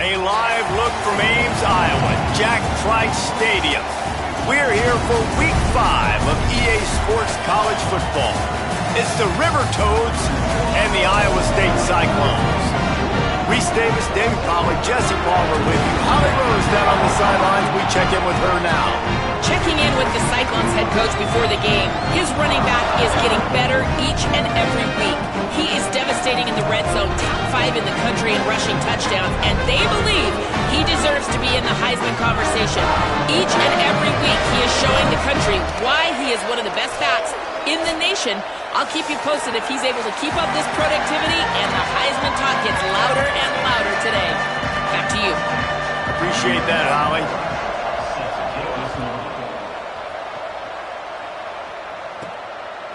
A live look from Ames, Iowa, Jack Trice Stadium. We're here for Week 5 of EA Sports College Football. It's the River Toads and the Iowa State Cyclones. Reese Davis, David Pollack, Jesse Palmer with you. Holly Rose down on the sidelines. We check in with her now. Checking in with the Cyclones head coach before the game. His running back is getting better each and every week. He is devastating in the red zone, top 5 in the country in rushing touchdowns, and they believe he deserves to be in the Heisman conversation. Each and every week he is showing the country why he is one of the best backs in the nation. I'll keep you posted if he's able to keep up this productivity, and the Heisman talk gets louder and louder today. Back to you. Appreciate that, Holly.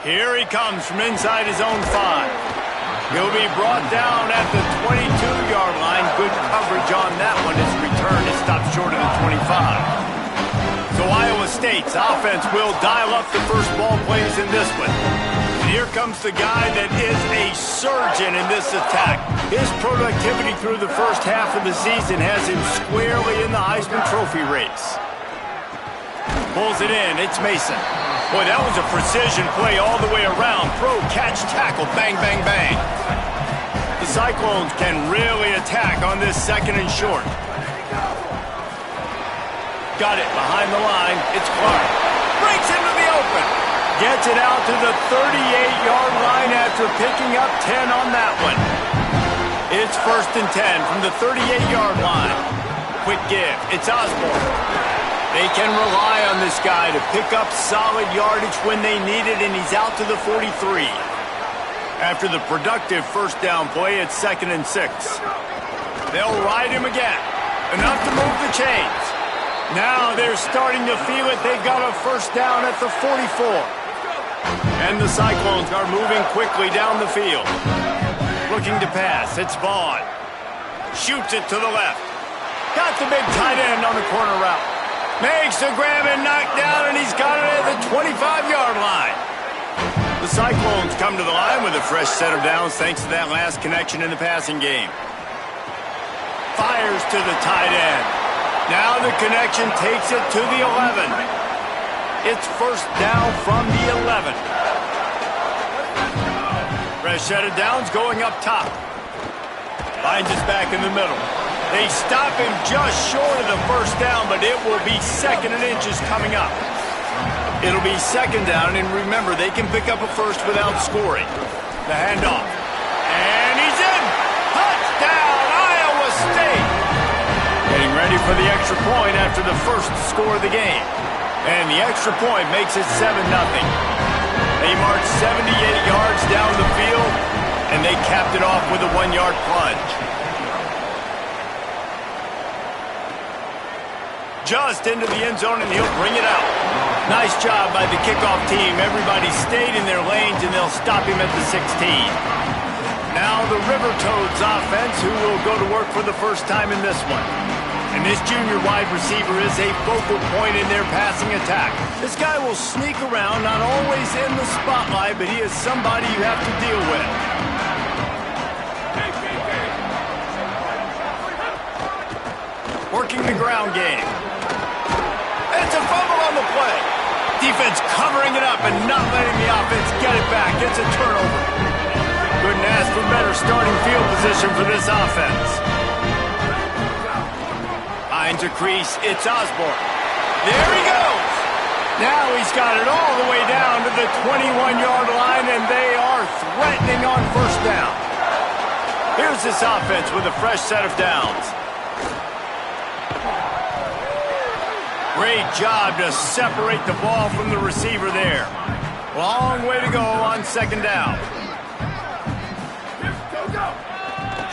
Here he comes from inside his own 5. He'll be brought down at the 22-yard line. Good coverage on that one. His return is stopped short of the 25. So Iowa State's offense will dial up the first ball plays in this one. And here comes the guy that is a surgeon in this attack. His productivity through the first half of the season has him squarely in the Heisman Trophy race. Pulls it in. It's Mason. Boy, that was a precision play all the way around. Throw, catch, tackle, bang, bang, bang. The Cyclones can really attack on this second and short. Got it behind the line. It's Clark. Breaks into the open. Gets it out to the 38-yard line after picking up 10 on that one. It's 1st and 10 from the 38-yard line. Quick give. It's Osborne. They can rely on this guy to pick up solid yardage when they need it, and he's out to the 43. After the productive first down play, it's 2nd and 6. They'll ride him again. Enough to move the chains. Now they're starting to feel it. They've got a first down at the 44. And the Cyclones are moving quickly down the field. Looking to pass. It's Vaughn. Shoots it to the left. Got the big tight end on the corner route. Makes the grab and knock down, and he's got it at the 25-yard line. The Cyclones come to the line with a fresh set of downs thanks to that last connection in the passing game. Fires to the tight end. Now the connection takes it to the 11. It's first down from the 11. Fresh set of downs going up top. Finds us back in the middle. They stop him just short of the first down, but it will be 2nd and inches coming up. It'll be 2nd down, and remember, they can pick up a first without scoring. The handoff. And he's in! Touchdown, Iowa State! Getting ready for the extra point after the first score of the game. And the extra point makes it 7-0. They marched 78 yards down the field, and they capped it off with a 1-yard plunge. Just into the end zone, and he'll bring it out. Nice job by the kickoff team. Everybody stayed in their lanes, and they'll stop him at the 16. Now the River Toads offense, who will go to work for the first time in this one. And this junior wide receiver is a focal point in their passing attack. This guy will sneak around, not always in the spotlight, but he is somebody you have to deal with. Working the ground game. It's a fumble on the play. Defense covering it up and not letting the offense get it back. It's a turnover. Couldn't ask for better starting field position for this offense. Finds a crease. It's Osborne. There he goes. Now he's got it all the way down to the 21-yard line, and they are threatening on first down. Here's this offense with a fresh set of downs. Great job to separate the ball from the receiver there. Long way to go on 2nd down.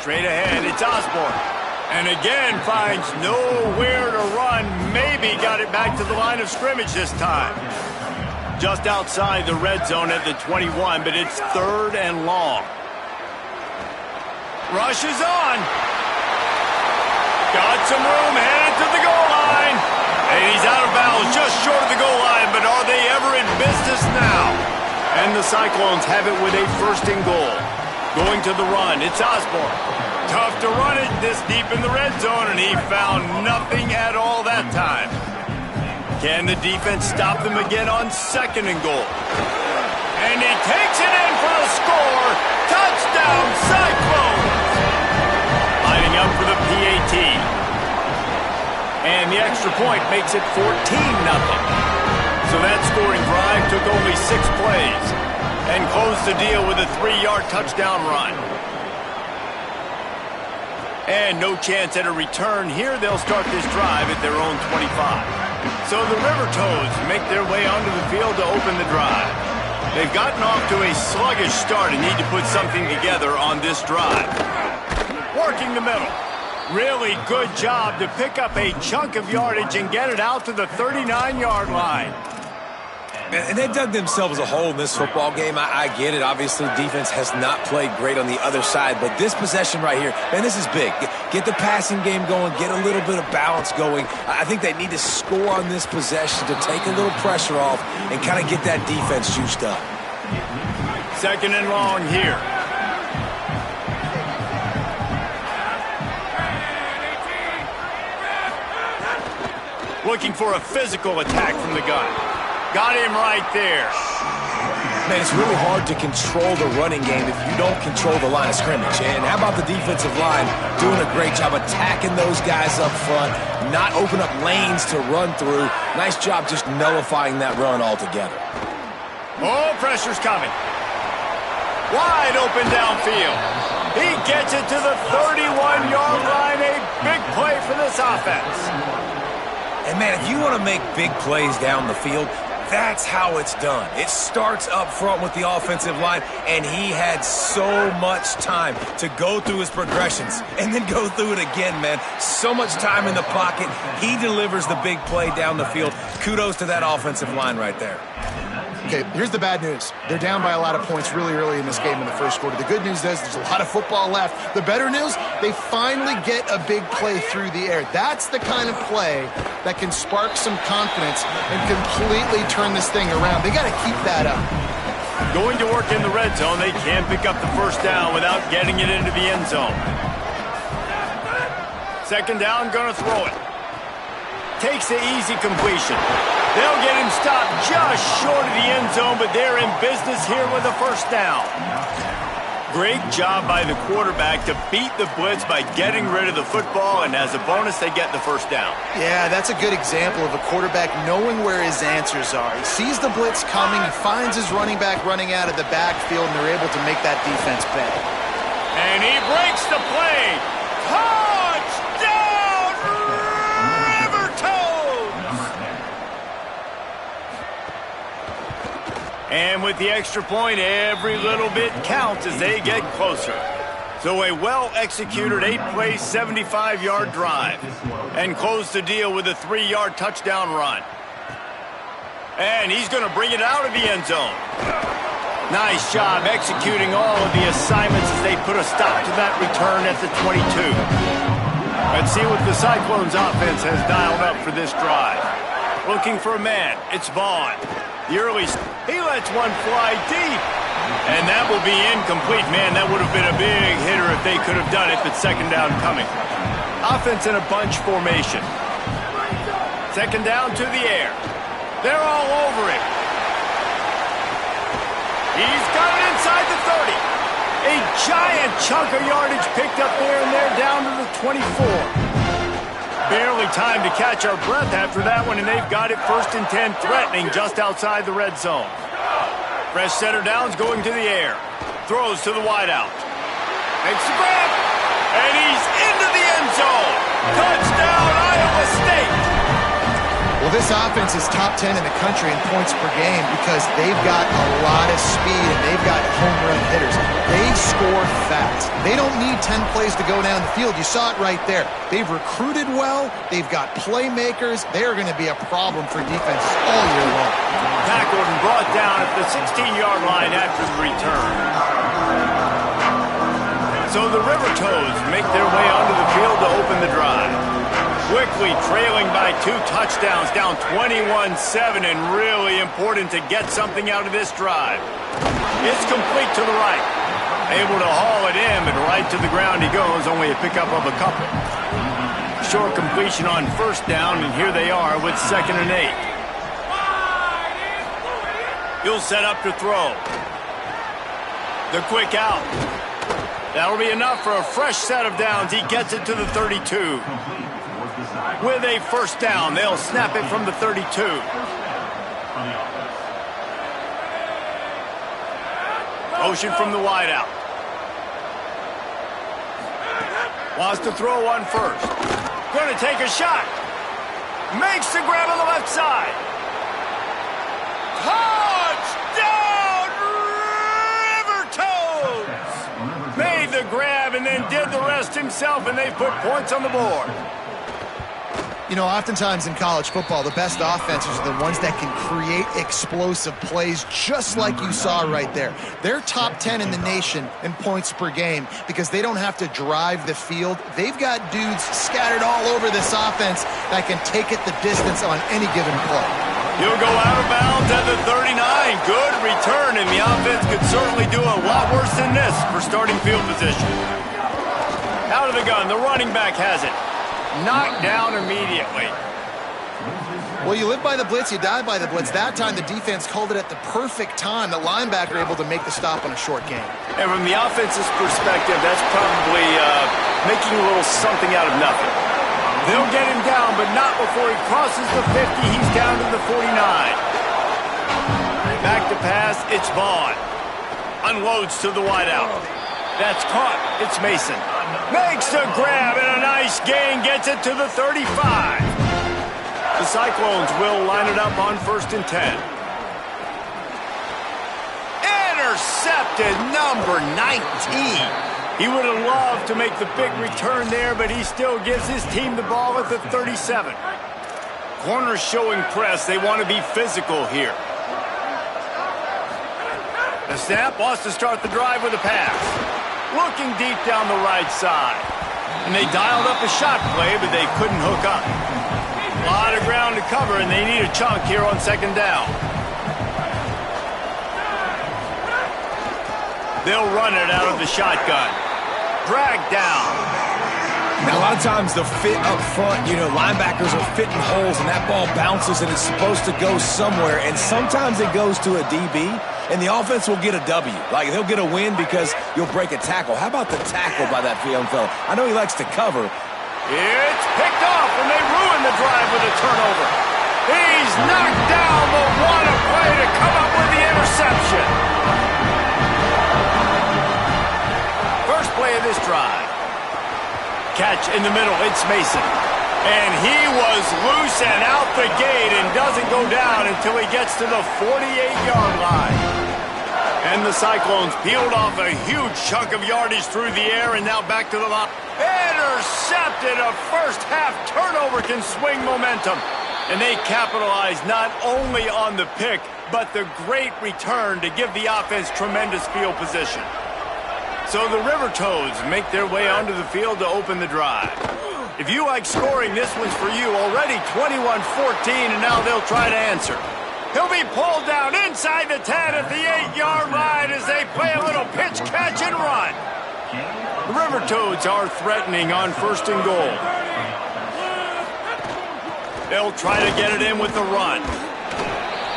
Straight ahead, it's Osborne. And again finds nowhere to run. Maybe got it back to the line of scrimmage this time. Just outside the red zone at the 21, but it's 3rd and long. Rush is on. Got some room, headed to the goal line. And he's out of bounds just short of the goal line, but are they ever in business now? And the Cyclones have it with a 1st and goal. Going to the run, it's Osborne. Tough to run it this deep in the red zone, and he found nothing at all that time. Can the defense stop them again on 2nd and goal? And he takes it in for the score. Touchdown, Cyclones! Lining up for the PAT. And the extra point makes it 14-0. So that scoring drive took only 6 plays and closed the deal with a 3-yard touchdown run. And no chance at a return here. They'll start this drive at their own 25. So the River Toads make their way onto the field to open the drive. They've gotten off to a sluggish start and need to put something together on this drive. Working the middle. Really good job to pick up a chunk of yardage and get it out to the 39-yard line. And they dug themselves a hole in this football game. I get it. Obviously, defense has not played great on the other side. But this possession right here, man, this is big. Get the passing game going. Get a little bit of balance going. I think they need to score on this possession to take a little pressure off and kind of get that defense juiced up. 2nd and long here. Looking for a physical attack from the gun. Got him right there. Man, it's really hard to control the running game if you don't control the line of scrimmage. And how about the defensive line doing a great job attacking those guys up front, not open up lanes to run through. Nice job just nullifying that run altogether. Oh, pressure's coming. Wide open downfield. He gets it to the 31-yard line. A big play for this offense. And, man, if you want to make big plays down the field, that's how it's done. It starts up front with the offensive line, and he had so much time to go through his progressions and then go through it again, man. So much time in the pocket. He delivers the big play down the field. Kudos to that offensive line right there. Okay, here's the bad news. They're down by a lot of points really early in this game in the first quarter. The good news is there's a lot of football left. The better news, they finally get a big play through the air. That's the kind of play that can spark some confidence and completely turn this thing around. They got to keep that up. Going to work in the red zone, they can't pick up the first down without getting it into the end zone. 2nd down, gonna throw it. Takes the easy completion. They'll get him stopped just short of the end zone, but they're in business here with a first down. Great job by the quarterback to beat the blitz by getting rid of the football, and as a bonus, they get the first down. Yeah, that's a good example of a quarterback knowing where his answers are. He sees the blitz coming, he finds his running back running out of the backfield, and they're able to make that defense pay. And he breaks the play. Touchdown, River Toads! And with the extra point, every little bit counts as they get closer. So a well-executed 8-play, 75-yard drive. And close the deal with a 3-yard touchdown run. And he's going to bring it out of the end zone. Nice job executing all of the assignments as they put a stop to that return at the 22. Let's see what the Cyclones offense has dialed up for this drive. Looking for a man. It's Vaughn. The early... He lets one fly deep. And that will be incomplete. Man, that would have been a big hitter if they could have done it, but 2nd down coming. Offense in a bunch formation. 2nd down to the air. They're all over it. He's got it inside the 30. A giant chunk of yardage picked up there, and they're down to the 24. Barely time to catch our breath after that one, and they've got it 1st and 10, threatening just outside the red zone. Fresh center downs going to the air. Throws to the wideout. Makes the grab, and he's into the end zone. Touchdown, Iowa State. Well, this offense is top 10 in the country in points per game because they've got a lot of speed and they've got home run hitters. They score fast. They don't need 10 plays to go down the field. You saw it right there. They've recruited well. They've got playmakers. They are going to be a problem for defenses all year long. Tackled and brought down at the 16-yard line after the return. So the River Toads make their way onto the field to open the drive. Quickly trailing by 2 touchdowns, down 21-7, and really important to get something out of this drive. It's complete to the right. Able to haul it in, but right to the ground he goes, only a pickup of a couple. Short completion on first down, and here they are with 2nd and 8. He'll set up to throw. The quick out. That'll be enough for a fresh set of downs. He gets it to the 32. With a first down, they'll snap it from the 32. Motion from the wideout. Wants to throw on first. Going to take a shot. Makes the grab on the left side. Touchdown, River Toads! Made the grab and then did the rest himself, and they put points on the board. You know, oftentimes in college football, the best offenses are the ones that can create explosive plays, just like you saw right there. They're top 10 in the nation in points per game because they don't have to drive the field. They've got dudes scattered all over this offense that can take it the distance on any given play. He'll go out of bounds at the 39. Good return, and the offense could certainly do a lot worse than this for starting field position. Out of the gun, the running back has it. Knocked down immediately. Well, you live by the blitz, you die by the blitz. That time, the defense called it at the perfect time. The linebacker able to make the stop on a short gain. And from the offense's perspective, that's probably making a little something out of nothing. They'll get him down, but not before he crosses the 50. He's down to the 49. Back to pass, it's Vaughn. Unloads to the wideout. That's caught. It's Mason. Makes the grab and a nice gain. Gets it to the 35. The Cyclones will line it up on 1st and 10. Intercepted, number 19. He would have loved to make the big return there, but he still gives his team the ball at the 37. Corners showing press. They want to be physical here. The snap wants to start the drive with a pass. Looking deep down the right side. And they dialed up a shot play, but they couldn't hook up. A lot of ground to cover, and they need a chunk here on 2nd down. They'll run it out of the shotgun. Dragged down. Now, a lot of times the fit up front, you know, linebackers are fitting holes, and that ball bounces, and it's supposed to go somewhere, and sometimes it goes to a DB, and the offense will get a W. Like, they'll get a win because you'll break a tackle. How about the tackle by that young fella? I know he likes to cover. It's picked off, and they ruin the drive with a turnover. He's knocked down, but what a play to come up with the interception. First play of this drive. Catch in the middle, it's Mason. And he was loose and out the gate and doesn't go down until he gets to the 48-yard line. And the Cyclones peeled off a huge chunk of yardage through the air, and now back to the line. Intercepted. A first-half turnover can swing momentum. And they capitalize not only on the pick, but the great return to give the offense tremendous field position. So the River Toads make their way onto the field to open the drive. If you like scoring, this one's for you. Already 21-14, and now they'll try to answer. He'll be pulled down inside the 10 at the 8-yard line as they play a little pitch, catch, and run. The River Toads are threatening on 1st and goal. They'll try to get it in with the run.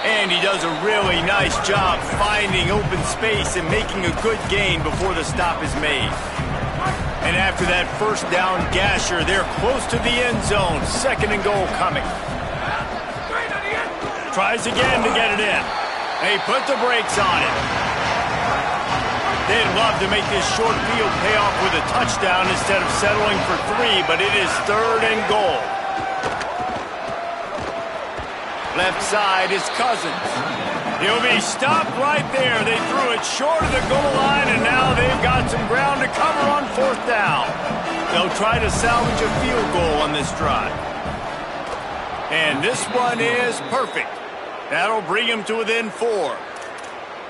And he does a really nice job finding open space and making a good gain before the stop is made. And after that first down gasher, they're close to the end zone. 2nd and goal coming. Tries again to get it in. They put the brakes on it. They'd love to make this short field pay off with a touchdown instead of settling for 3, but it is 3rd and goal. Left side is Cousins. He'll be stopped right there. They threw it short of the goal line, and now they've got some ground to cover on 4th down. They'll try to salvage a field goal on this drive. And this one is perfect. That'll bring them to within 4.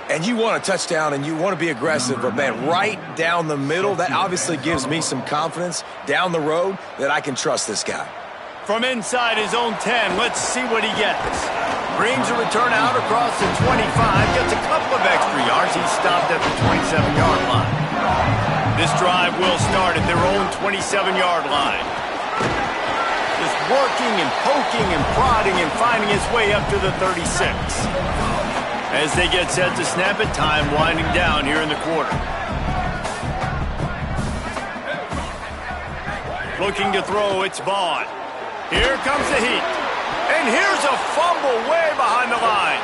And you want a touchdown, and you want to be aggressive, but, man, right down the middle, that obviously gives me some confidence down the road that I can trust this guy. From inside his own 10, let's see what he gets. Brings a return out across the 25, gets a couple of extra yards. He's stopped at the 27-yard line. This drive will start at their own 27-yard line. Just working and poking and prodding and finding his way up to the 36. As they get set to snap it, time winding down here in the quarter. Looking to throw, it's Vaughn. Here comes the heat. And here's a fumble way behind the line.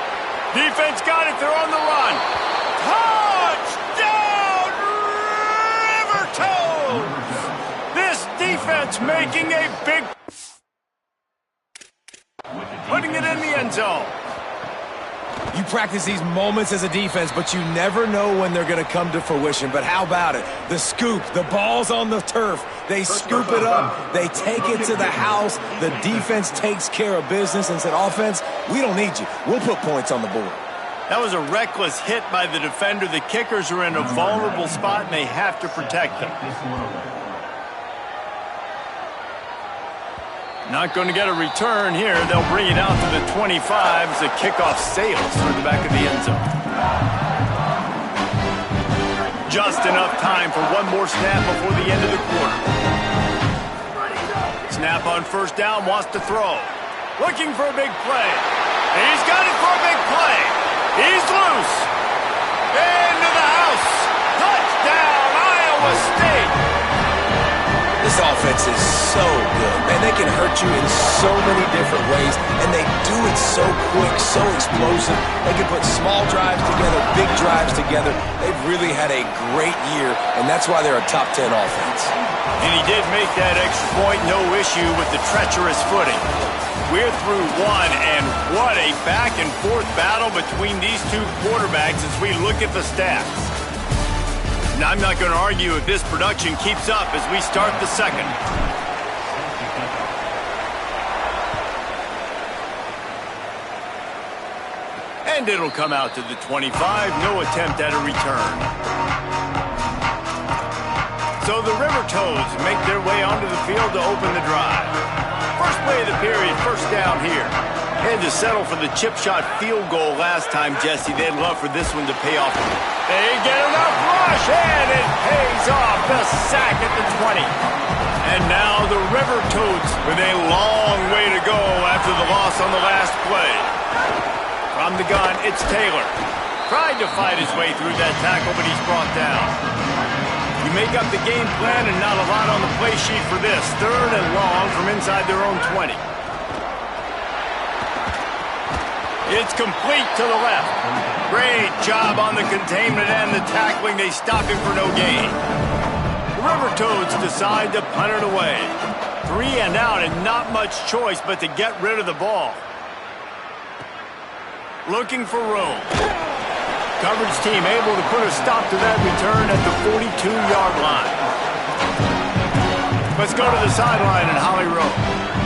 Defense got it, they're on the run. Touchdown, River Toads! This defense making a big... putting it in the end zone. You practice these moments as a defense, but you never know when they're going to come to fruition. But how about it? The scoop, the ball's on the turf. They scoop it up. They take it to the house. The defense takes care of business and said, offense, we don't need you. We'll put points on the board. That was a reckless hit by the defender. The kickers are in a vulnerable spot, and they have to protect them. Not going to get a return here. They'll bring it out to the 25 as the kickoff sails through the back of the end zone. Just enough time for one more snap before the end of the quarter. Snap on first down, wants to throw. Looking for a big play. He's got it for a big play. He's loose. Into the house. Touchdown, Iowa State. This offense is so good. Man, they can hurt you in so many different ways, and they do it so quick, so explosive. They can put small drives together, big drives together. They've really had a great year, and that's why they're a top 10 offense. And he did make that extra point, no issue with the treacherous footing. We're through one, and what a back-and-forth battle between these two quarterbacks as we look at the stats. Now, I'm not going to argue if this production keeps up as we start the second. And it'll come out to the 25. No attempt at a return. So the River Toads make their way onto the field to open the drive. First play of the period, first down here. Had to settle for the chip shot field goal last time, Jesse. They'd love for this one to pay off. They get enough rush, and it pays off. The sack at the 20. And now the River Toads with a long way to go after the loss on the last play. From the gun, it's Taylor. Tried to fight his way through that tackle, but he's brought down. You make up the game plan and not a lot on the play sheet for this. Third and long from inside their own 20. It's complete to the left. Great job on the containment and the tackling. They stop him for no gain. The River Toads decide to punt it away. 3 and out and not much choice but to get rid of the ball. Looking for room. Coverage team able to put a stop to that return at the 42-yard line. Let's go to the sideline in Holly Rowe.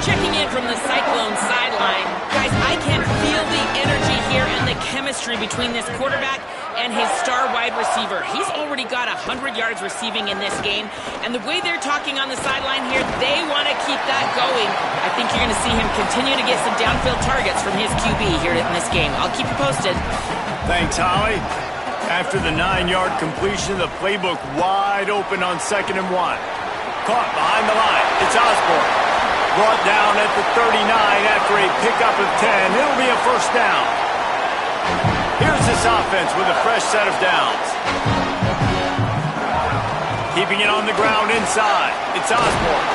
Checking in from the Cyclone sideline. Guys, I can feel the energy here and the chemistry between this quarterback and his star wide receiver. He's already got 100 yards receiving in this game, and the way they're talking on the sideline here, they want to keep that going. I think you're going to see him continue to get some downfield targets from his QB here in this game. I'll keep you posted. Thanks, Holly. After the 9-yard completion, the playbook wide open on 2nd and 1. Caught behind the line. It's Osborne. Brought down at the 39 after a pickup of 10. It'll be a first down. Here's this offense with a fresh set of downs. Keeping it on the ground inside. It's Osborne.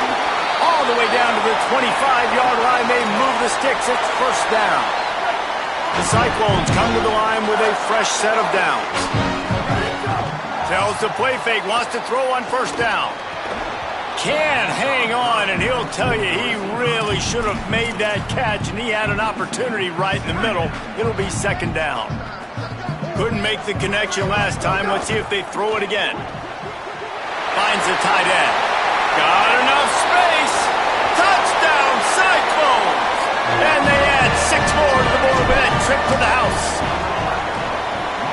All the way down to the 25-yard line. They move the sticks. It's first down. The Cyclones come to the line with a fresh set of downs. Tells the play fake. Wants to throw on first down. Can't hang on, and he'll tell you he really should have made that catch, and he had an opportunity right in the middle. It'll be second down. Couldn't make the connection last time. Let's see if they throw it again. Finds the tight end. Got enough space. Touchdown, Cyclones! And they add 6 more to the board with that trip to the house.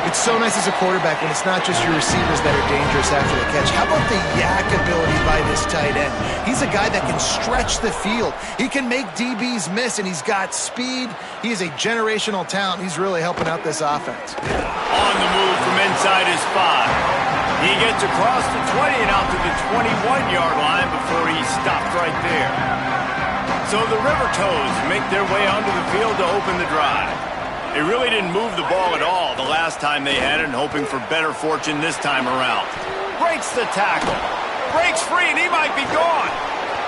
It's so nice as a quarterback when it's not just your receivers that are dangerous after the catch. How about the yak ability by this tight end? He's a guy that can stretch the field. He can make DBs miss, and he's got speed. He is a generational talent. He's really helping out this offense. On the move from inside his 5. He gets across the 20 and out to the 21-yard line before he stopped right there. So the River Toads make their way onto the field to open the drive. They really didn't move the ball at all the last time they had it, and hoping for better fortune this time around. Breaks the tackle. Breaks free, and he might be gone.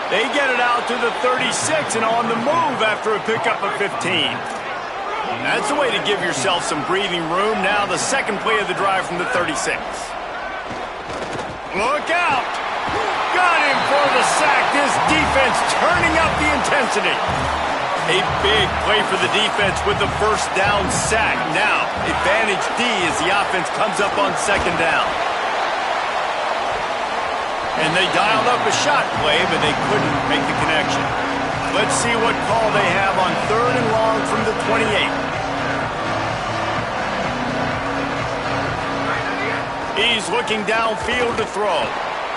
They get it out to the 36 and on the move after a pickup of 15. That's a way to give yourself some breathing room. Now the second play of the drive from the 36. Look out! Got him for the sack. This defense turning up the intensity. A big play for the defense with the first down sack. Now, advantage D as the offense comes up on second down. And they dialed up a shot play, but they couldn't make the connection. Let's see what call they have on third and long from the 28. He's looking downfield to throw.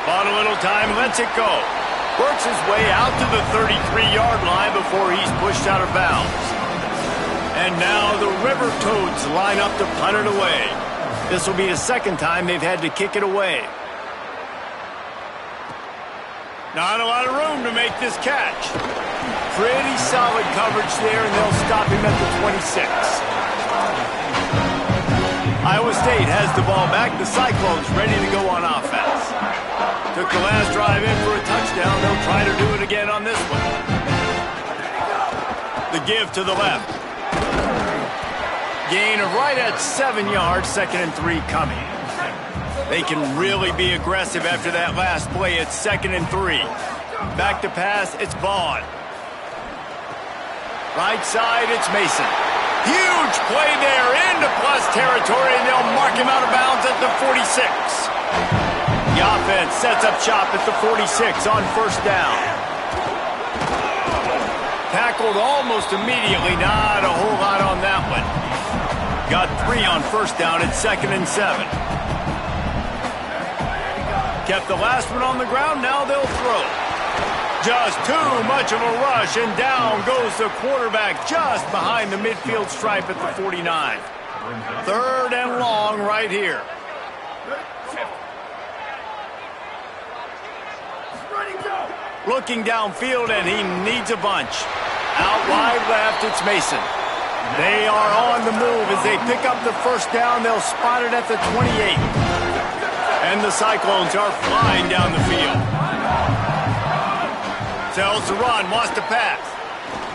Bought a little time, lets it go. Works his way out to the 33-yard line before he's pushed out of bounds. And now the River Toads line up to punt it away. This will be the second time they've had to kick it away. Not a lot of room to make this catch. Pretty solid coverage there, and they'll stop him at the 26. Iowa State has the ball back. The Cyclones ready to go on offense. Took the last drive in for a touchdown. They'll try to do it again on this one. The give to the left. Gain of right at 7 yards, 2nd and 3 coming. They can really be aggressive after that last play. It's 2nd and 3. Back to pass, it's Vaughn. Right side, it's Mason. Huge play there into plus territory, and they'll mark him out of bounds at the 46. The offense sets up shop at the 46 on first down. Tackled almost immediately. Not a whole lot on that one. Got 3 on first down at 2nd and 7. Kept the last one on the ground. Now they'll throw. Just too much of a rush, and down goes the quarterback just behind the midfield stripe at the 49. 3rd and long right here. Looking downfield, and he needs a bunch. Out wide left, it's Mason. They are on the move as they pick up the first down. They'll spot it at the 28. And the Cyclones are flying down the field. Tells to run, wants to pass.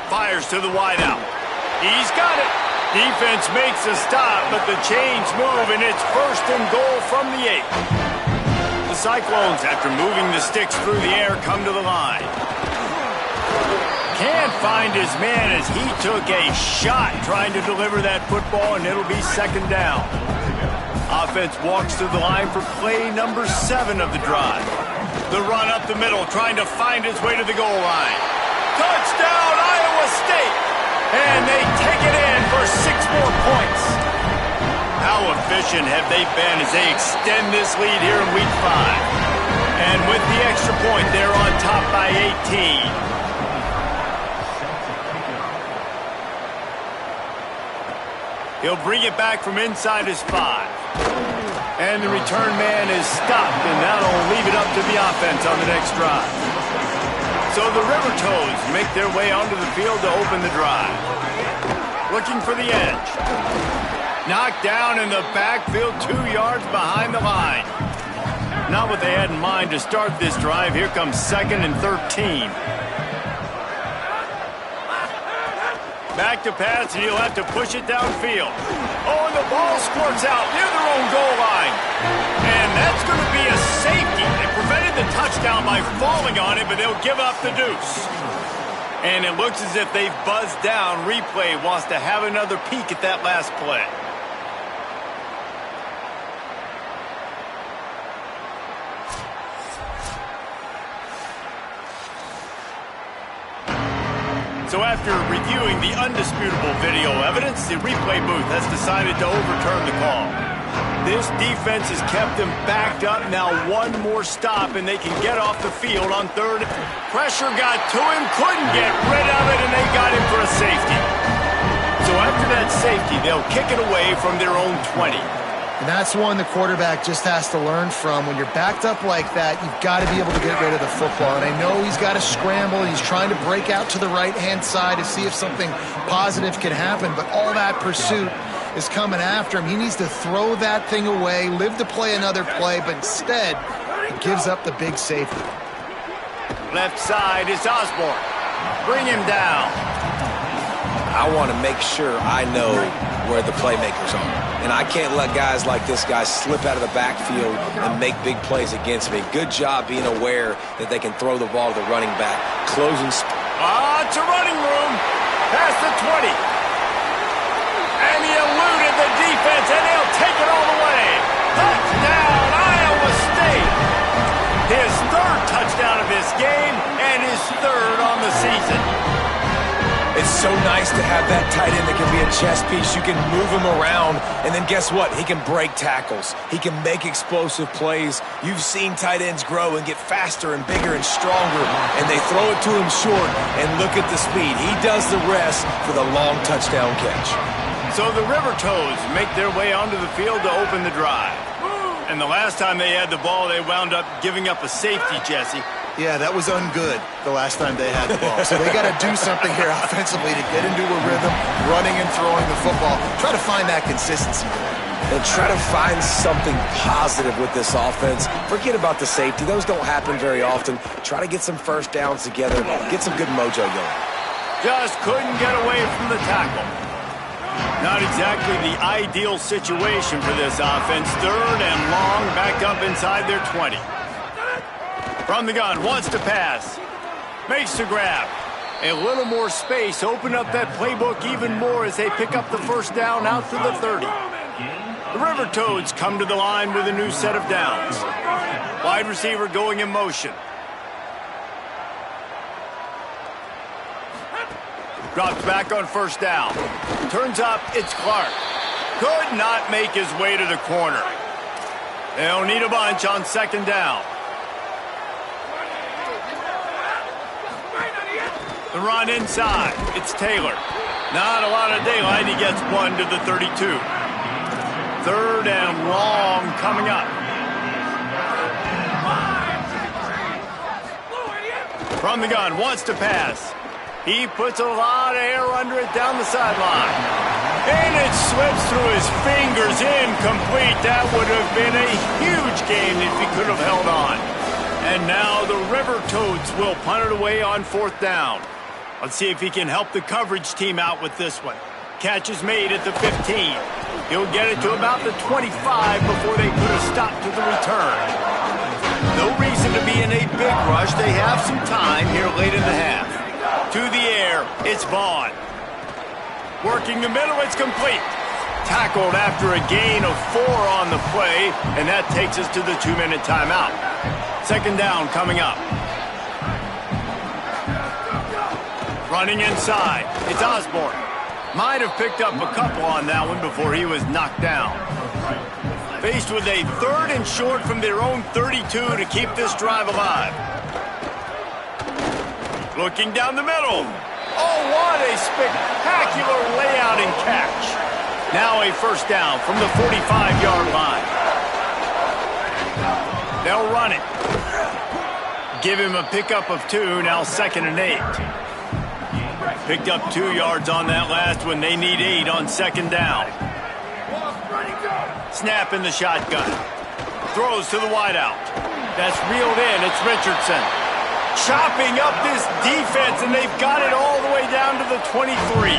Fires to the wideout. He's got it. Defense makes a stop, but the chains move, and it's 1st and goal from the 8. The Cyclones, after moving the sticks through the air, come to the line. Can't find his man as he took a shot trying to deliver that football, and it'll be 2nd down. Offense walks to the line for play number 7 of the drive. The run up the middle, trying to find his way to the goal line. Touchdown, Iowa State! And they take it in for 6 more points. How efficient have they been as they extend this lead here in Week 5? And with the extra point, they're on top by 18. He'll bring it back from inside his 5. And the return man is stopped, and that'll leave it up to the offense on the next drive. So the River Toads make their way onto the field to open the drive. Looking for the edge. Knocked down in the backfield 2 yards behind the line. Not what they had in mind to start this drive. Here comes 2nd and 13. Back to pass, and he'll have to push it downfield. Oh, and the ball squirts out near their own goal line. And that's going to be a safety. They prevented the touchdown by falling on it, but they'll give up the deuce. And it looks as if they've buzzed down. Replay wants to have another peek at that last play. So after reviewing the undisputable video evidence, the replay booth has decided to overturn the call. This defense has kept them backed up. Now 1 more stop, and they can get off the field on 3rd. Pressure got to him, couldn't get rid of it, and they got him for a safety. So after that safety, they'll kick it away from their own 20. And that's one the quarterback just has to learn from. When you're backed up like that, you've got to be able to get rid of the football. And I know he's got to scramble. He's trying to break out to the right-hand side to see if something positive can happen. But all that pursuit is coming after him. He needs to throw that thing away, live to play another play, but instead, he gives up the big safety. Left side is Osborne. Bring him down. I want to make sure I know where the playmakers are. And I can't let guys like this guy slip out of the backfield and make big plays against me. Good job being aware that they can throw the ball to the running back. Closing. It's a running room. Past the 20. And he eluded the defense, and he'll take it all the way. Touchdown, Iowa State. His third touchdown of this game and his third on the season. It's so nice to have that tight end that can be a chess piece. You can move him around, and then guess what? He can break tackles. He can make explosive plays. You've seen tight ends grow and get faster and bigger and stronger, and they throw it to him short, and look at the speed. He does the rest for the long touchdown catch. So the River Toads make their way onto the field to open the drive. And the last time they had the ball, they wound up giving up a safety, Jesse. Yeah, that was ungood the last time they had the ball. So they got to do something here offensively to get into a rhythm, running and throwing the football. Try to find that consistency there. And try to find something positive with this offense. Forget about the safety. Those don't happen very often. Try to get some first downs together. Get some good mojo going. Just couldn't get away from the tackle. Not exactly the ideal situation for this offense. Third and long, back up inside their 20. From the gun, wants to pass. Makes the grab. A little more space. Open up that playbook even more as they pick up the first down out to the 30. The River Toads come to the line with a new set of downs. Wide receiver going in motion. Drops back on first down. Turns up, it's Clark. Could not make his way to the corner. They'll need a bunch on second down. The run inside. It's Taylor. Not a lot of daylight. He gets one to the 32. Third and long coming up. From the gun, wants to pass. He puts a lot of air under it down the sideline. And it slips through his fingers. Incomplete. That would have been a huge gain if he could have held on. And now the River Toads will punt it away on fourth down. Let's see if he can help the coverage team out with this one. Catch is made at the 15. He'll get it to about the 25 before they put a stop to the return. No reason to be in a big rush. They have some time here late in the half. To the air, it's Vaughn. Working the middle, it's complete. Tackled after a gain of 4 on the play, and that takes us to the 2-minute timeout. Second down coming up. Running inside, it's Osborne. Might have picked up a couple on that one before he was knocked down. Faced with a third and short from their own 32 to keep this drive alive. Looking down the middle. Oh, what a spectacular layout and catch. Now a first down from the 45-yard line. They'll run it. Give him a pickup of 2, now 2nd and 8. Picked up 2 yards on that last one. They need 8 on second down. Snap in the shotgun. Throws to the wideout. That's reeled in. It's Richardson. Chopping up this defense, and they've got it all the way down to the 23.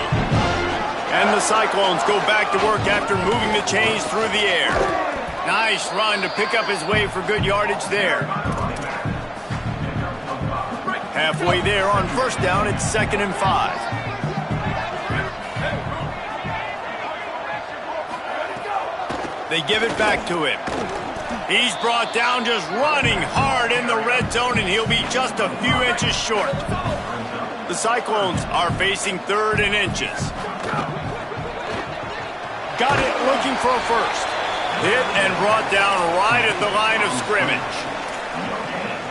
And the Cyclones go back to work after moving the chains through the air. Nice run to pick up his way for good yardage there. Halfway there on first down, it's 2nd and 5. They give it back to him. He's brought down just running hard in the red zone, and he'll be just a few inches short. The Cyclones are facing 3rd and inches. Got it looking for a first. Hit and brought down right at the line of scrimmage.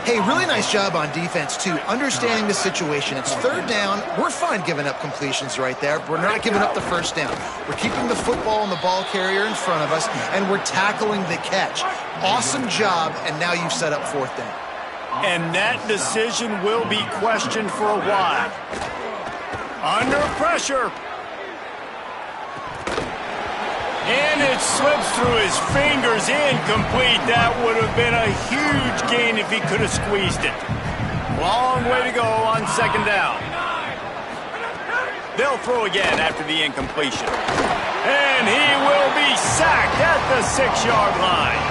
Hey, really nice job on defense, too, understanding the situation. It's third down. We're fine giving up completions right there. We're not giving up the first down. We're keeping the football and the ball carrier in front of us, and we're tackling the catch. Awesome job, and now you've set up fourth down. And that decision will be questioned for a while. Under pressure. And it slips through his fingers, incomplete. That would have been a huge gain if he could have squeezed it. Long way to go on second down. They'll throw again after the incompletion. And he will be sacked at the 6-yard line.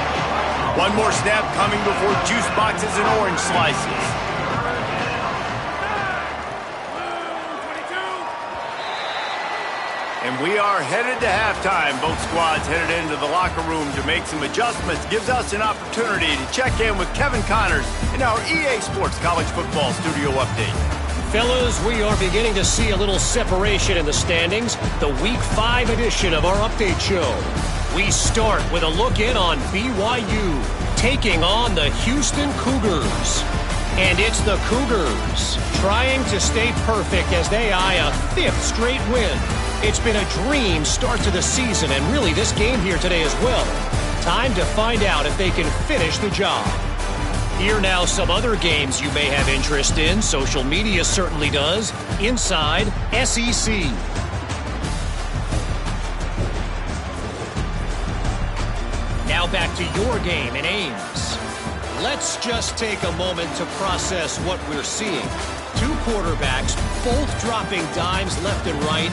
One more snap coming before juice boxes and orange slices. And we are headed to halftime. Both squads headed into the locker room to make some adjustments. Gives us an opportunity to check in with Kevin Connors in our EA Sports College Football Studio Update. Fellas, we are beginning to see a little separation in the standings. The Week 5 edition of our update show. We start with a look in on BYU taking on the Houston Cougars. And it's the Cougars trying to stay perfect as they eye a 5th straight win. It's been a dream start to the season, and really this game here today as well. Time to find out if they can finish the job. Here now some other games you may have interest in. Social media certainly does. Inside SEC. Now back to your game in Ames. Let's just take a moment to process what we're seeing. Two quarterbacks, both dropping dimes left and right,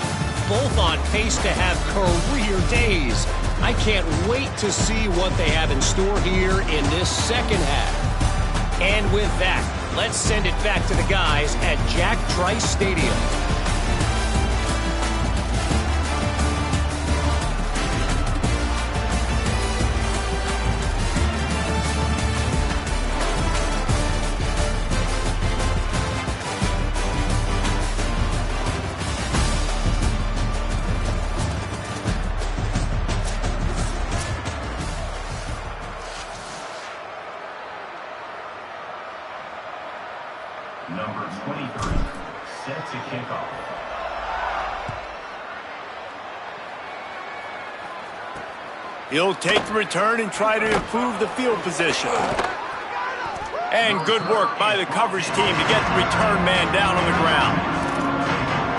both on pace to have career days. I can't wait to see what they have in store here in this second half. And with that, let's send it back to the guys at Jack Trice Stadium. Number 23, set to kick off. He'll take the return and try to improve the field position. And good work by the coverage team to get the return man down on the ground.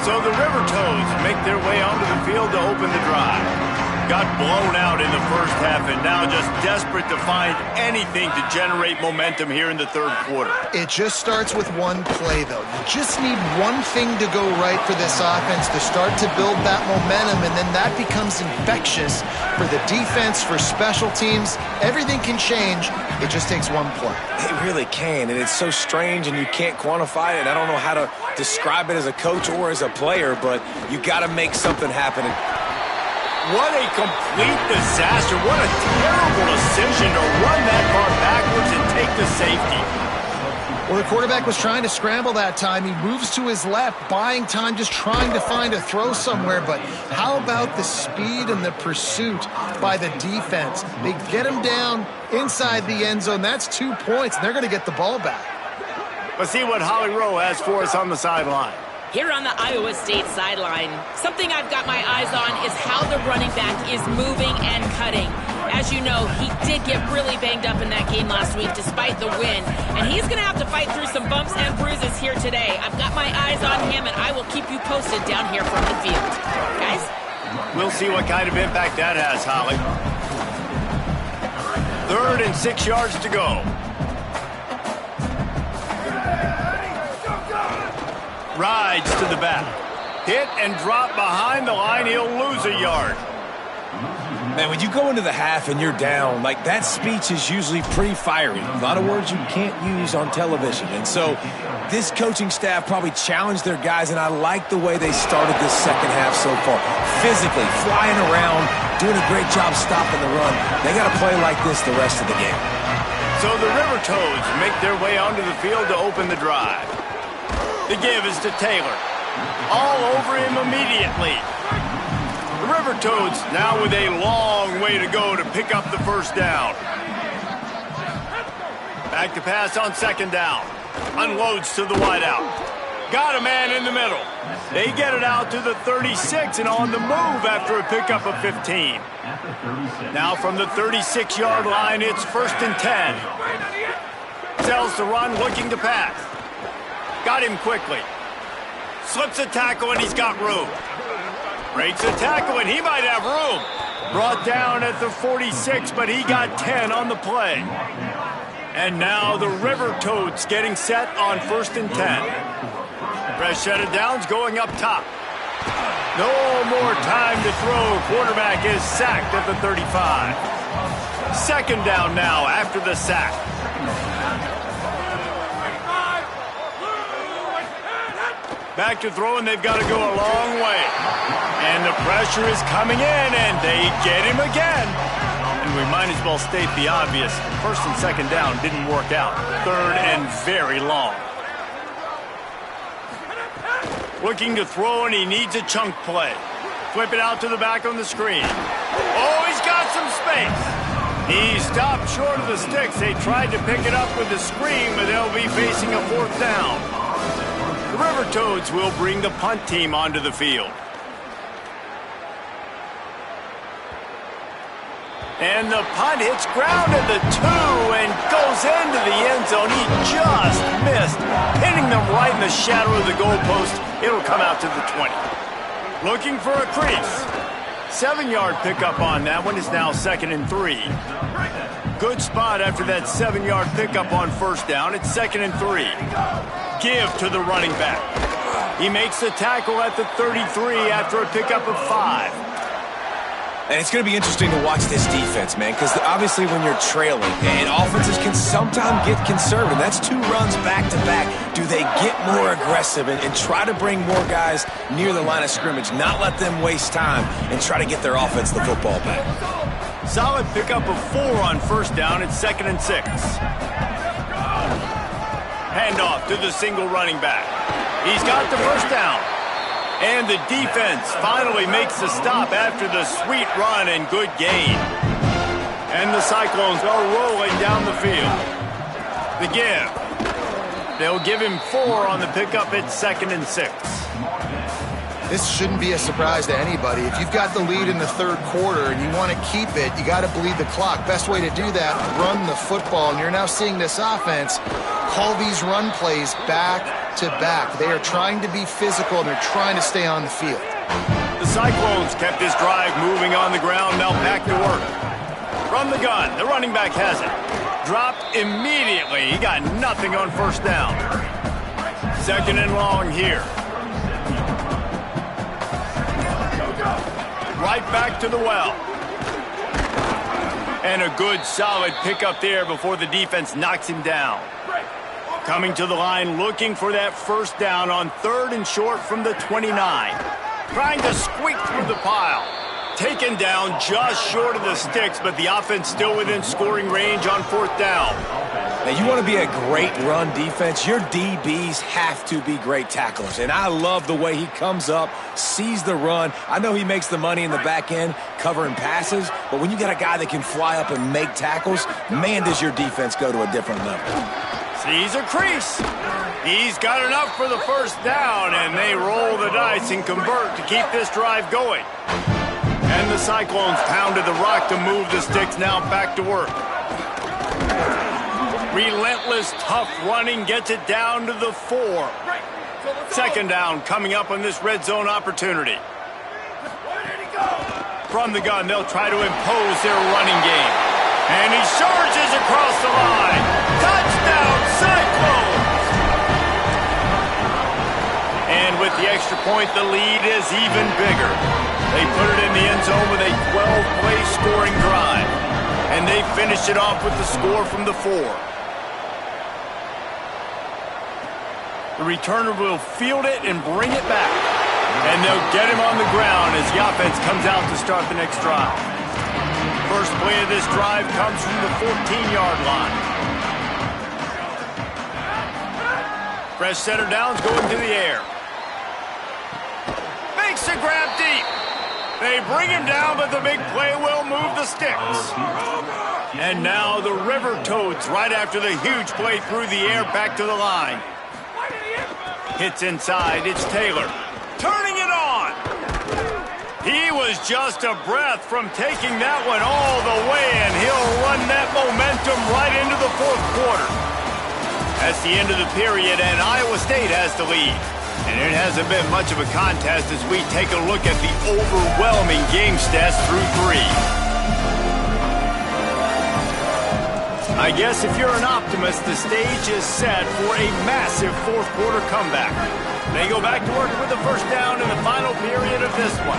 So the River Toads make their way onto the field to open the drive. Got blown out in the first half and now just desperate to find anything to generate momentum here in the third quarter. It just starts with one play, though. You just need one thing to go right for this offense to start to build that momentum, and then that becomes infectious for the defense, for special teams. Everything can change. It just takes one play. It really can, and it's so strange, and you can't quantify it. I don't know how to describe it as a coach or as a player, but you got to make something happen. What a complete disaster. What a terrible decision to run that far backwards and take the safety. Well, the quarterback was trying to scramble that time. He moves to his left, buying time, just trying to find a throw somewhere. But how about the speed and the pursuit by the defense? They get him down inside the end zone. That's 2 points, and they're going to get the ball back. Let's see what Holly Rowe has for us on the sideline. Here on the Iowa State sideline, something I've got my eyes on is how the running back is moving and cutting. As you know, he did get really banged up in that game last week despite the win, and he's going to have to fight through some bumps and bruises here today. I've got my eyes on him, and I will keep you posted down here from the field. Guys? We'll see what kind of impact that has, Holly. 3rd and 6 yards to go. Rides to the back. Hit and drop behind the line. He'll lose a yard. Man, when you go into the half and you're down, like that speech is usually pretty fiery. A lot of words you can't use on television. And so this coaching staff probably challenged their guys, and I like the way they started this second half so far. Physically, flying around, doing a great job stopping the run. They got to play like this the rest of the game. So the River Toads make their way onto the field to open the drive. The give is to Taylor. All over him immediately. The River Toads now with a long way to go to pick up the first down. Back to pass on second down. Unloads to the wideout. Got a man in the middle. They get it out to the 36 and on the move after a pickup of 15. Now from the 36-yard line, it's 1st and 10. Sells the run, looking to pass. Got him quickly. Slips a tackle and he's got room. Breaks a tackle and he might have room. Brought down at the 46, but he got 10 on the play. And now the River Toads getting set on 1st and 10. Fresh set of downs going up top. No more time to throw. Quarterback is sacked at the 35. 2nd down now after the sack. Back to throw, and they've got to go a long way. And the pressure is coming in, and they get him again. And we might as well state the obvious. 1st and 2nd down didn't work out. 3rd and very long. Looking to throw, and he needs a chunk play. Flip it out to the back on the screen. Oh, he's got some space. He stopped short of the sticks. They tried to pick it up with the screen, but they'll be facing a 4th down. The River Toads will bring the punt team onto the field. And the punt hits ground at the 2 and goes into the end zone. He just missed, hitting them right in the shadow of the goalpost. It'll come out to the 20. Looking for a crease. 7-yard pickup on that one. Is now 2nd and 3. Good spot after that 7-yard pickup on 1st down. It's 2nd and 3. Give to the running back. He makes the tackle at the 33 after a pickup of 5. And it's going to be interesting to watch this defense, man, because obviously when you're trailing, and offenses can sometimes get conservative. That's 2 runs back-to-back. Do they get more aggressive and try to bring more guys near the line of scrimmage, not let them waste time, and try to get their offense the football back? Solid pickup of 4 on 1st down. It's 2nd and 6. Handoff to the single running back. He's got the 1st down. And the defense finally makes the stop after the sweet run and good gain. And the Cyclones are rolling down the field. The give. They'll give him 4 on the pickup at 2nd and 6. This shouldn't be a surprise to anybody. If you've got the lead in the 3rd quarter and you want to keep it, you got to bleed the clock. Best way to do that, run the football. And you're now seeing this offense call these run plays back to back. They are trying to be physical, and they're trying to stay on the field. The Cyclones kept this drive moving on the ground. Now back to work. From the gun, the running back has it. Dropped immediately. He got nothing on 1st down. 2nd and long here. Right back to the well. And a good, solid pickup there before the defense knocks him down. Coming to the line, looking for that 1st down on 3rd and short from the 29. Trying to squeak through the pile. Taken down just short of the sticks, but the offense still within scoring range on 4th down. Now, you want to be a great run defense, your DBs have to be great tacklers. And I love the way he comes up, sees the run. I know he makes the money in the back end covering passes, but when you got a guy that can fly up and make tackles, man, does your defense go to a different level. Sees a crease. He's got enough for the 1st down, and they roll the dice and convert to keep this drive going. And the Cyclones pounded the rock to move the sticks. Now back to work. Relentless, tough running gets it down to the 4. 2nd down coming up on this red zone opportunity. From the gun, they'll try to impose their running game. And he charges across the line. Touchdown, Cyclones! And with the extra point, the lead is even bigger. They put it in the end zone with a 12-play scoring drive. And they finished it off with the score from the 4. The returner will field it and bring it back. And they'll get him on the ground as the offense comes out to start the next drive. First play of this drive comes from the 14-yard line. Fresh set of downs going to the air. Makes a grab deep. They bring him down, but the big play will move the sticks. And now the River Toads right after the huge play through the air back to the line. Hits inside, it's Taylor. Turning it on! He was just a breath from taking that one all the way, and he'll run that momentum right into the fourth quarter. That's the end of the period, and Iowa State has the lead. And it hasn't been much of a contest as we take a look at the overwhelming game stats through 3. I guess if you're an optimist, the stage is set for a massive fourth quarter comeback. They go back to work with the first down in the final period of this one.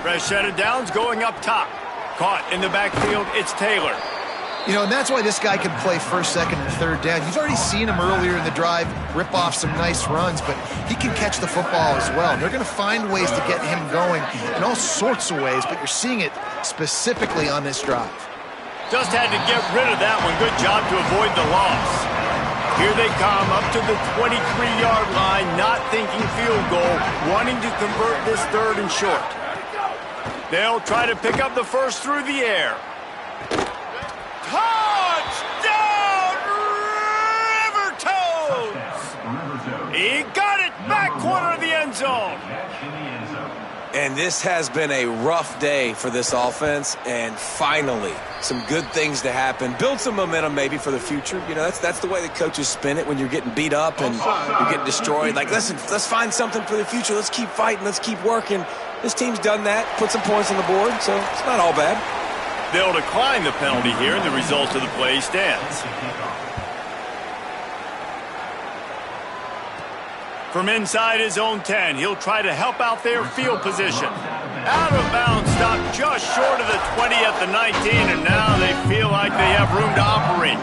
Fresh set of downs going up top. Caught in the backfield, it's Taylor. You know, and that's why this guy can play first, second, and third down. You've already seen him earlier in the drive rip off some nice runs, but he can catch the football as well. And they're going to find ways to get him going in all sorts of ways, but you're seeing it specifically on this drive. Just had to get rid of that one. Good job to avoid the loss. Here they come up to the 23-yard line, not thinking field goal, wanting to convert this third and short. They'll try to pick up the first through the air. Touchdown, River Toads! He got it back corner of the end zone. And this has been a rough day for this offense, and finally, some good things to happen. Build some momentum maybe for the future. You know, that's the way the coaches spin it when you're getting beat up and you're getting destroyed. Like, listen, let's find something for the future. Let's keep fighting. Let's keep working. This team's done that, put some points on the board, so it's not all bad. They'll decline the penalty here, and the result of the play stands. From inside his own 10, he'll try to help out their field position. Out of bounds, stopped just short of the 20 at the 19, and now they feel like they have room to operate.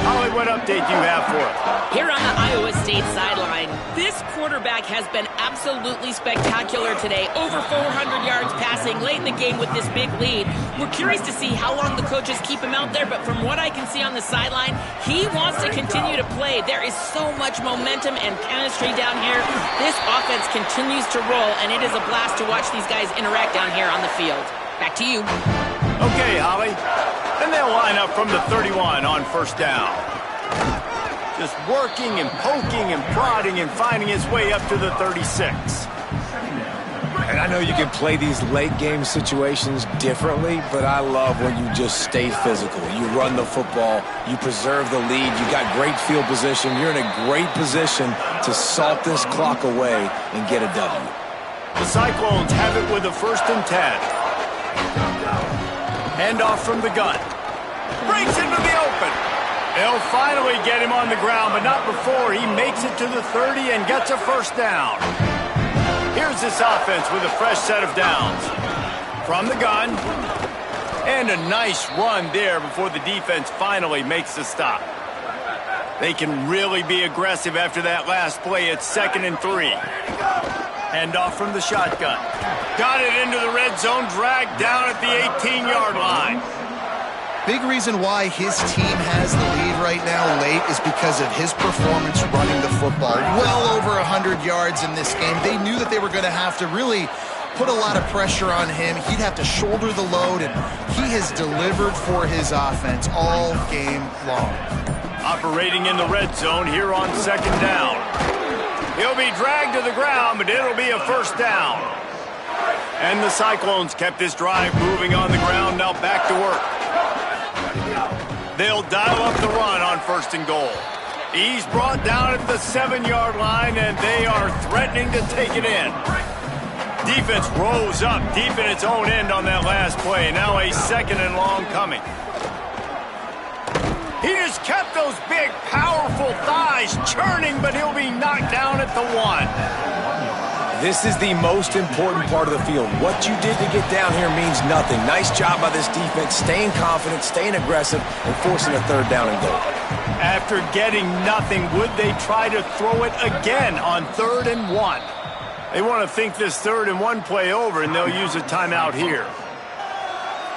Holly, what update do you have for us? Here on the Iowa State sideline, this quarterback has been absolutely spectacular today. Over 400 yards passing late in the game with this big lead. We're curious to see how long the coaches keep him out there, but from what I can see on the sideline, he wants to continue to play. There is so much momentum and chemistry down here. This offense continues to roll, and it is a blast to watch these guys interact down here on the field. Back to you. Okay, Holly. And they'll line up from the 31 on first down. Just working and poking and prodding and finding his way up to the 36. And I know you can play these late game situations differently, but I love when you just stay physical. You run the football, you preserve the lead, you got great field position. You're in a great position to salt this clock away and get a W. The Cyclones have it with a 1st and 10. Handoff from the gun. Breaks into the open. They'll finally get him on the ground, but not before he makes it to the 30 and gets a first down. Here's this offense with a fresh set of downs. From the gun. And a nice run there before the defense finally makes the stop. They can really be aggressive after that last play. It's 2nd and 3. Handoff from the shotgun. Got it into the red zone, dragged down at the 18-yard line. Big reason why his team has the lead right now late is because of his performance running the football. Well over 100 yards in this game. They knew that they were going to have to really put a lot of pressure on him. He'd have to shoulder the load, and he has delivered for his offense all game long. Operating in the red zone here on 2nd down. He'll be dragged to the ground, but it'll be a first down. And the Cyclones kept this drive moving on the ground, now back to work. They'll dial up the run on 1st and goal. He's brought down at the 7-yard line, and they are threatening to take it in. Defense rose up deep in its own end on that last play. Now a 2nd and long coming. He just kept those big, powerful thighs churning, but he'll be knocked down at the 1. This is the most important part of the field. What you did to get down here means nothing. Nice job by this defense, staying confident, staying aggressive, and forcing a 3rd down and goal. After getting nothing, would they try to throw it again on 3rd and 1? They want to think this 3rd and 1 play over, and they'll use a timeout here.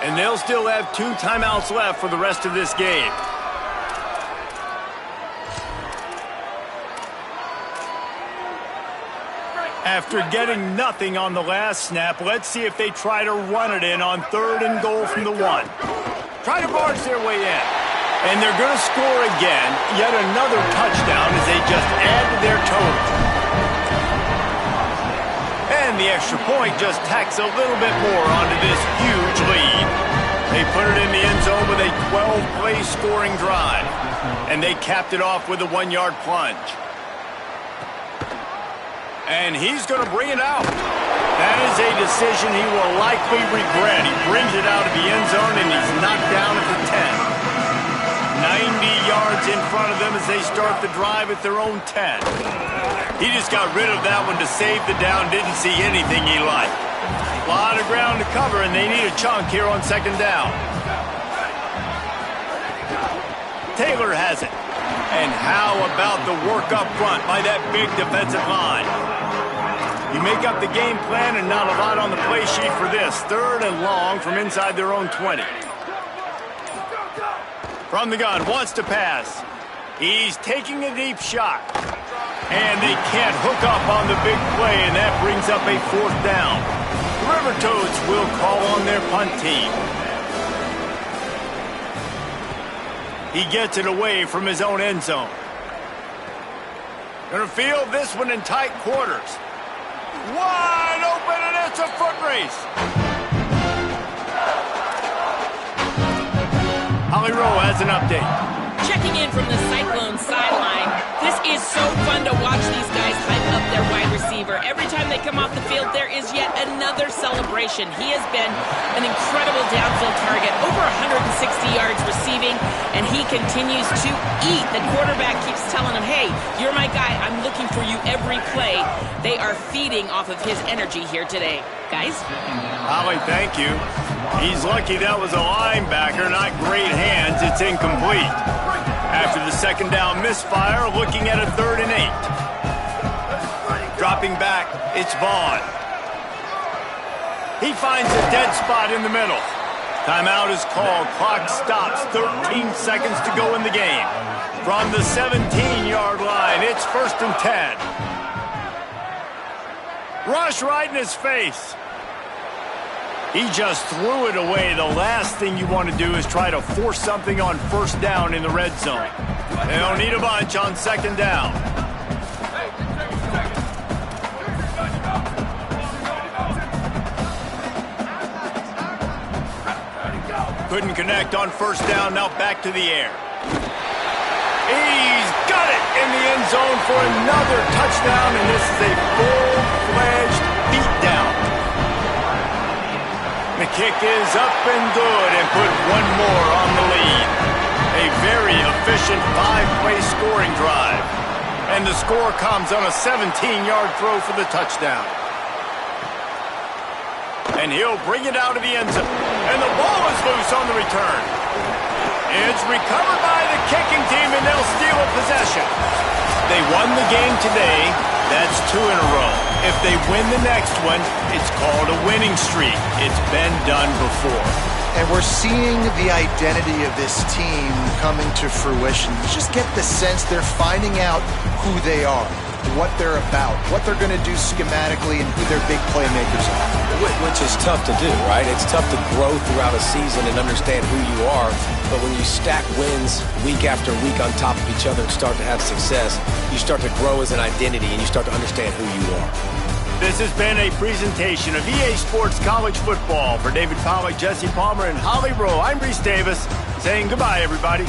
And they'll still have 2 timeouts left for the rest of this game. After getting nothing on the last snap, let's see if they try to run it in on 3rd and goal from the 1. Try to barge their way in. And they're going to score again, yet another touchdown as they just add to their total. And the extra point just tacks a little bit more onto this huge lead. They put it in the end zone with a 12-play scoring drive. And they capped it off with a 1-yard plunge. And he's going to bring it out. That is a decision he will likely regret. He brings it out of the end zone, and he's knocked down at the 10. 90 yards in front of them as they start the drive at their own 10. He just got rid of that one to save the down. Didn't see anything he liked. A lot of ground to cover, and they need a chunk here on 2nd down. Taylor has it. And how about the work up front by that big defensive line? You make up the game plan and not a lot on the play sheet for this. 3rd and long from inside their own 20. From the gun, wants to pass. He's taking a deep shot. And they can't hook up on the big play, and that brings up a 4th down. The River Toads will call on their punt team. He gets it away from his own end zone. Gonna field this one in tight quarters. Wide open, and it's a foot race. Holly Rowe has an update. Checking in from the Cyclone sideline. This is so fun to watch these guys hype up their wide receiver. Every time they come off the field, there is yet another celebration. He has been an incredible downfield target, over 160 yards receiving, and he continues to eat. The quarterback keeps telling him, hey, you're my guy. I'm looking for you every play. They are feeding off of his energy here today. Guys? Holly, thank you. He's lucky that was a linebacker, not great hands. It's incomplete. After the 2nd down misfire, looking at a 3rd and 8. Dropping back, it's Vaughn. He finds a dead spot in the middle. Timeout is called. Clock stops. 13 seconds to go in the game. From the 17-yard line, it's 1st and 10. Rush right in his face. He just threw it away. The last thing you want to do is try to force something on 1st down in the red zone. They don't need a bunch on 2nd down. Couldn't connect on 1st down. Now back to the air. He's got it in the end zone for another touchdown, and this is a full-fledged beatdown. The kick is up and good and put one more on the lead. A very efficient 5-play scoring drive. And the score comes on a 17-yard throw for the touchdown. And he'll bring it out of the end zone. And the ball is loose on the return. It's recovered by the kicking team, and they'll steal a possession. They won the game today. That's 2 in a row. If they win the next one, it's called a winning streak. It's been done before. And we're seeing the identity of this team coming to fruition. You just get the sense they're finding out who they are, what they're about, what they're going to do schematically, and who their big playmakers are. Which is tough to do, right? It's tough to grow throughout a season and understand who you are. But when you stack wins week after week on top of each other and start to have success, you start to grow as an identity and you start to understand who you are. This has been a presentation of EA Sports College Football. For David Pollack, Jesse Palmer, and Holly Rowe, I'm Reese Davis saying goodbye, everybody.